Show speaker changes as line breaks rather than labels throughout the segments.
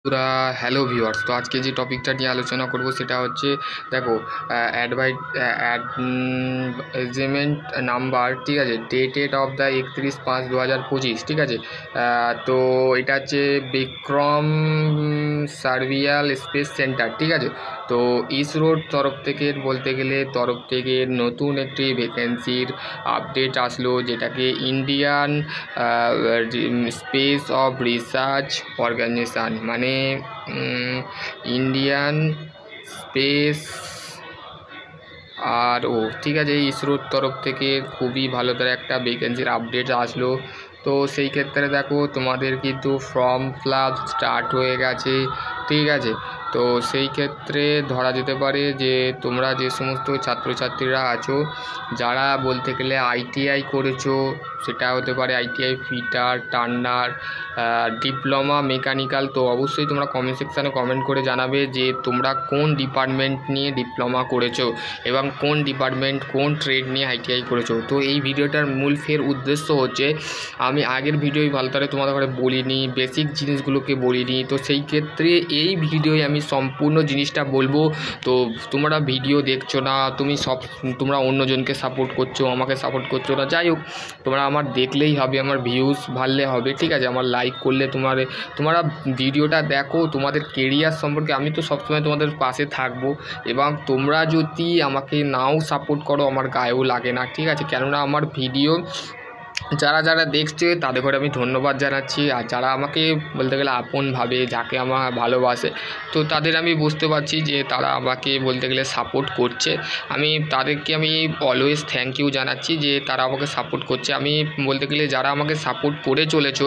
পুরা hello viewers, তো আজকে যে টপিকটা নিয়ে আলোচনা করব সেটা হচ্ছে দেখো অ্যাডভাইজমেন্ট নাম্বার, ঠিক আছে, ডেটেড অফ দ্য 31/5/2025, ঠিক আছে। তো এটা হচ্ছে বিক্রম সার্ভিয়াল স্পেস সেন্টার, ঠিক আছে। তো ইসরোর তরফ থেকে নতুন একটি ভ্যাকেন্সির আপডেট আসলো, যেটাকে Indian space of research organisation মানে ইন্ডিয়ান স্পেস ঠিক আছে, ইসরোর তরফ থেকে খুবই ভালো করে একটা ভ্যাকেন্সির আপডেট আসলো। তো সেই ক্ষেত্রে দেখো তোমাদের কিন্তু ফর্ম ফিল আপ স্টার্ট হয়ে গেছে, ঠিক আছে। তো সেই ক্ষেত্রে ধরা যেতে পারে যে তোমরা যে সমস্ত ছাত্রছাত্রীরা আছো, যারা বলতে গেলে আইটিআই করেছো, সেটা হতে পারে ITI fitter, turner, diploma mechanical, তো অবশ্যই তোমরা কমেন্ট সেকশানে কমেন্ট করে জানাবে যে তোমরা কোন ডিপার্টমেন্ট নিয়ে ডিপ্লোমা করেছো এবং কোন ডিপার্টমেন্ট কোন ট্রেড নিয়ে আইটিআই করেছো। তো এই ভিডিওটার মূল উদ্দেশ্য হচ্ছে, আমি আগের ভিডিওই ভালো করে তোমাদের ঘরে বলিনি, বেসিক জিনিসগুলোকে বলিনি, তো সেই ক্ষেত্রে এই ভিডিওয় আমি সম্পূর্ণ জিনিসটা বলবো। তো তোমরা ভিডিও দেখছো না, তোমরা অন্যজনকে সাপোর্ট করছো, আমাকে সাপোর্ট করছো না, যাই হোক, তোমরা আমার দেখলেই হবে, আমার ভিউজ বাড়লে হবে, ঠিক আছে। আমার লাইক করলে তোমরা ভিডিওটা দেখো, তোমাদের কেরিয়ার সম্পর্কে আমি তো সবসময় তোমাদের পাশে থাকবো, এবং তোমরা যদি আমাকে নাও সাপোর্ট করো আমার গায়েও লাগে না, ঠিক আছে। কেননা আমার ভিডিও যারা দেখছে তাদের ঘরে আমি ধন্যবাদ জানাচ্ছি, আর যারা আমাকে বলতে গেলে আপন ভাবে, যাকে আমার ভালোবাসে, তো তাদের আমি বুঝতে পারছি যে তারা আমাকে বলতে গেলে সাপোর্ট করছে। তাদেরকে আমি অলওয়েজ থ্যাংক ইউ জানাচ্ছি যে তারা আমাকে সাপোর্ট করছে। আমি বলতে গেলে যারা আমাকে সাপোর্ট করে চলেছ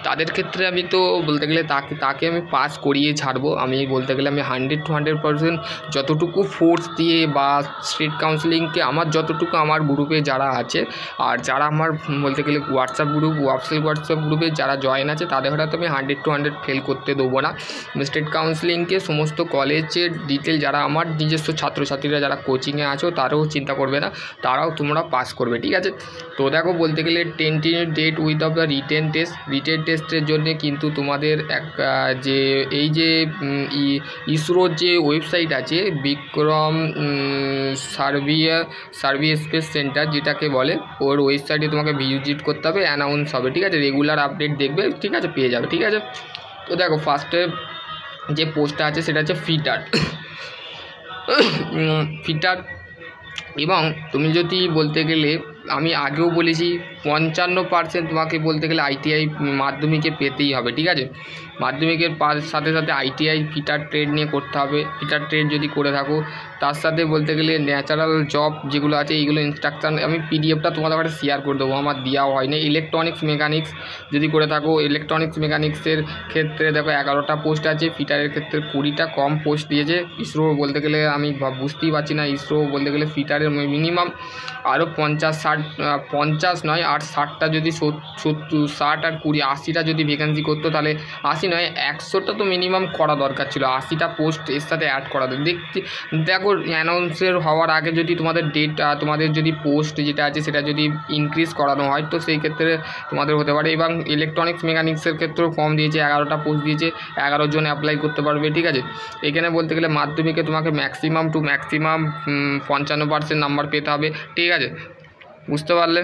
তাদের ক্ষেত্রে আমি তো বলতে গেলে তাকে আমি পাস করিয়ে ছাড়বো। আমি বলতে গেলে আমি 100 to 100% যতটুকু ফোর্স দিয়ে বা স্টেট কাউন্সিলিংকে আমার যতটুকু আমার গ্রুপে যারা আছে, আর যারা আমার বলতে গেলে হোয়াটসঅ্যাপ গ্রুপে যারা জয়েন আছে, তাদের হয়তো আমি 100 to 100 ফেল করতে দেবো না। স্টেট কাউন্সিলিংকে সমস্ত কলেজের ডিটেল যারা আমার নিজস্ব ছাত্রছাত্রীরা যারা কোচিংয়ে আছো, তারাও চিন্তা করবে না, তারাও তোমরা পাস করবে, ঠিক আছে। তো দেখো বলতে গেলে tentative date with of the written টেস্টের জন্য কিন্তু তোমাদের ইসরোর যে ওয়েবসাইট আছে বিক্রম সার্ভিস স্পেস সেন্টার যেটাকে বলে, ওর ওয়েবসাইটে তোমাকে ভিজিট করতে হবে, অ্যানাউন্স হবে, ঠিক আছে। রেগুলার আপডেট দেখবে, ঠিক আছে, পেয়ে যাবে, ঠিক আছে। তো দেখো ফার্স্টে যে পোস্টটা আছে সেটা হচ্ছে ফিটার এবং তুমি যদি বলতে গেলে আমি আগেও বলেছি 55% তোমাকে বলতে গেলে আইটিআই মাধ্যমিকে পেতেই হবে, ঠিক আছে। মাধ্যমিকের সাথে সাথে আইটিআই ফিটার ট্রেড নিয়ে করতে হবে। ফিটার ট্রেড যদি করে থাকো, তার সাথে বলতে গেলে ন্যাচারাল জব যেগুলো আছে এইগুলো ইনস্ট্রাকশান আমি পিডিএফটা তোমাদের কাছে শেয়ার করে দেবো, আমার দেওয়া হয়নি। ইলেকট্রনিক্স মেকানিক্স যদি করে থাকো, ইলেকট্রনিক্স মেকানিক্সের ক্ষেত্রে দেখো 11টা পোস্ট আছে, ফিটারের ক্ষেত্রে 20টা কম পোস্ট দিয়েছে। ইসরো বলতে গেলে আমি বুঝতেই পারছি না, ইসরো বলতে গেলে ফিটারের মিনিমাম আরও 50 নয় আর 60টা যদি 60 আর 20 80টা যদি ভ্যাকেন্সি করতো, তাহলে 80 নয় 100টা তো মিনিমাম করা দরকার ছিল, 80টা পোস্ট এর সাথে অ্যাড করা। দেখো অ্যানাউন্সের হওয়ার আগে যদি তোমাদের তোমাদের যদি পোস্ট যেটা আছে সেটা যদি ইনক্রিজ করানো হয়, তো সেই ক্ষেত্রে তোমাদের হতে পারে। এবং ইলেকট্রনিক্স মেকানিক্সের ক্ষেত্রেও কম দিয়েছে, 11টা পোস্ট দিয়েছে, 11 জন অ্যাপ্লাই করতে পারবে, ঠিক আছে। এখানে বলতে গেলে মাধ্যমিকে তোমাকে ম্যাক্সিমাম 55% নাম্বার পেতে হবে, ঠিক আছে, বুঝতে পারলে।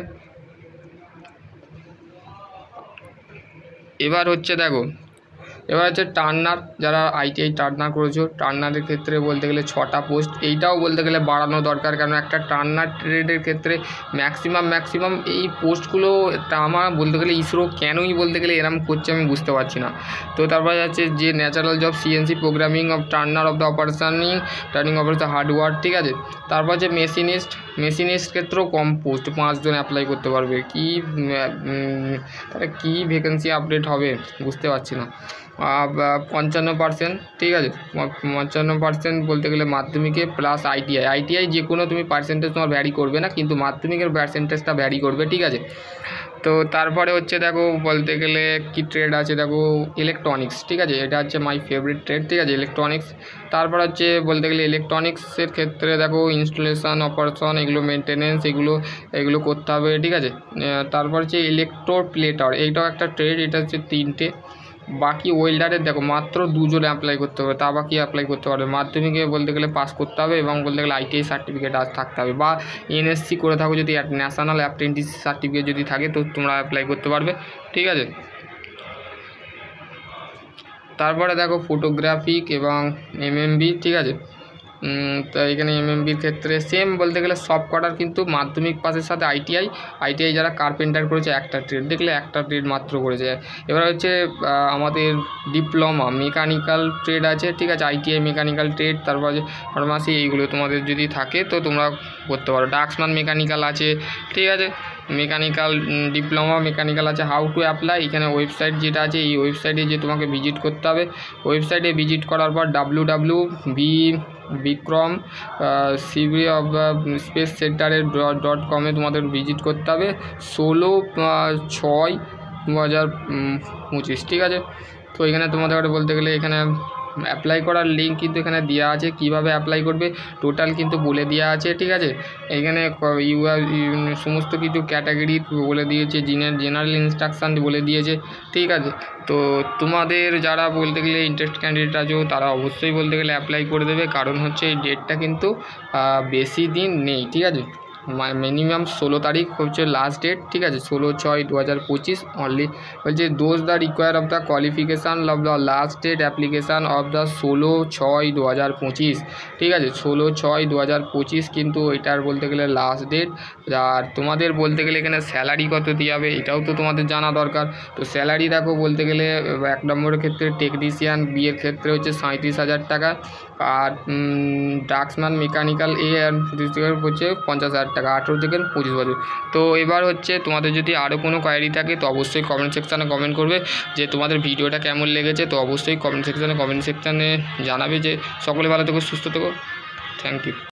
এবার হচ্ছে টার্নার, যারা আইটিআই টার্নার করেছো, টার্নারের ক্ষেত্রে বলতে গেলে 6টা পোস্ট। এইটাও বলতে গেলে বাড়ানো দরকার, কারণ একটা টার্নার ট্রেডের ক্ষেত্রে ম্যাক্সিমাম এই পোস্টগুলো আমার বলতে গেলে ইসরো কেনই বলতে গেলে এরম করছে আমি বুঝতে পারছি না। তো তারপরে যাচ্ছে যে natural job CNC programming of Turner of the turning operation hardware, ঠিক আছে। তারপর যে মেশিনিস্ট ক্ষেত্রেও কম পোস্ট, 5 জন অ্যাপ্লাই করতে পারবে। তাহলে কী ভ্যাকেন্সি আপডেট হবে বুঝতে পারছি না। 55%, ঠিক আছে, 55% বলতে গেলে মাধ্যমিকে প্লাস আইটিআই যে কোনো তুমি পার্সেন্টেজ তোমার ভ্যারি করবে না, কিন্তু মাধ্যমিকের পার্সেন্টেজটা ভ্যারি করবে, ঠিক আছে। তো তারপরে হচ্ছে দেখো বলতে গেলে কি ট্রেড আছে, দেখো ইলেকট্রনিক্স, ঠিক আছে, এটা হচ্ছে মাই ফেভারিট ট্রেড, ঠিক আছে, ইলেকট্রনিক্স। তারপর হচ্ছে বলতে গেলে ইলেকট্রনিক্সের ক্ষেত্রে দেখো ইনস্টলেশন, অপারেশন, এগুলো মেনটেনেন্স, এগুলো করতে হবে, ঠিক আছে। তারপর হচ্ছে ইলেকট্রোপ্লেটার, এইটাও একটা ট্রেড, এটা হচ্ছে 3টে। বাকি ওয়েল্ডারের দেখো মাত্র 2 জন অ্যাপ্লাই করতে হবে, তা বাকি অ্যাপ্লাই করতে পারবে। মাধ্যমিকে বলতে গেলে পাস করতে হবে এবং বলতে গেলে ITI সার্টিফিকেট আজ থাকতে হবে, বা NSC করে থাকো, যদি ন্যাশনাল অ্যাপ্রেন্টিস সার্টিফিকেট যদি থাকে তো তোমরা অ্যাপ্লাই করতে পারবে, ঠিক আছে। তারপরে দেখো ফটোগ্রাফিক এবং MMB, ঠিক আছে। তো এখানে MMBর ক্ষেত্রে সেম বলতে গেলে সব কটার কিন্তু মাধ্যমিক পাসের সাথে ITI যারা কার্পেন্টার করেছে একটা ট্রেড, দেখলে একটা ট্রেড মাত্র করেছে। এবার হচ্ছে আমাদের ডিপ্লোমা মেকানিক্যাল ট্রেড আছে, ঠিক আছে, ITI মেকানিক্যাল ট্রেড, তারপর আছে ফার্মাসি, এইগুলো তোমাদের যদি থাকে তো তোমরা করতে পারো। ড্রাগসম্যান মেকানিক্যাল আছে, ঠিক আছে, মেকানিক্যাল ডিপ্লোমা মেকানিক্যাল আছে। হাউ টু অ্যাপ্লাই, এখানে ওয়েবসাইট যেটা আছে এই ওয়েবসাইটে যে তোমাকে ভিজিট করতে হবে। ওয়েবসাইটে ভিজিট করার পর www.bikram civil of স্পেস সেন্টারের .com-এ তোমাদের ভিজিট করতে হবে 16/6/2025, ঠিক আছে। তো এখানে তোমাদের বলতে গেলে এখানে অ্যাপ্লাই করার লিঙ্ক কিন্তু এখানে দেওয়া আছে, কিভাবে অ্যাপ্লাই করবে টোটাল কিন্তু বলে দেওয়া আছে, ঠিক আছে। এখানে সমস্ত কিছু ক্যাটাগরি বলে দিয়েছে, জেনারেল ইনস্ট্রাকশান বলে দিয়েছে, ঠিক আছে। তো তোমাদের যারা বলতে গেলে ইন্টারেস্ট ক্যান্ডিডেট আছো তারা অবশ্যই বলতে গেলে অ্যাপ্লাই করে দেবে, কারণ হচ্ছে এই ডেটটা কিন্তু বেশি দিন নেই, ঠিক আছে। মিনিমাম 16 তারিখ হচ্ছে লাস্ট ডেট, ঠিক আছে, 16/6/2025 অনলি। বলছে those the require of the qualification of the last date application of the 16/6/2025, ঠিক আছে, 16/6/2025 কিন্তু এটার বলতে গেলে লাস্ট ডেট। আর তোমাদের বলতে গেলে এখানে স্যালারি কত দেওয়া হবে এটাও তো তোমাদের জানা দরকার। তো স্যালারি দেখো বলতে গেলে 1 নম্বরের ক্ষেত্রে টেকনিশিয়ান বিয়ের ক্ষেত্রে হচ্ছে 37,000 টাকা, আর ড্রাগসম্যান মেকানিক্যাল হচ্ছে 50,000 টাকা, 18 থেকে 25 বছর। তো এবার হচ্ছে তোমাদের যদি আরও কোনো কোয়ারি থাকে তো অবশ্যই কমেন্ট সেকশানে কমেন্ট করবে যে তোমাদের ভিডিওটা কেমন লেগেছে। তো অবশ্যই কমেন্ট সেকশানে জানাবে। যে সকলে ভালো থেকো, সুস্থ থেকো, থ্যাংক ইউ।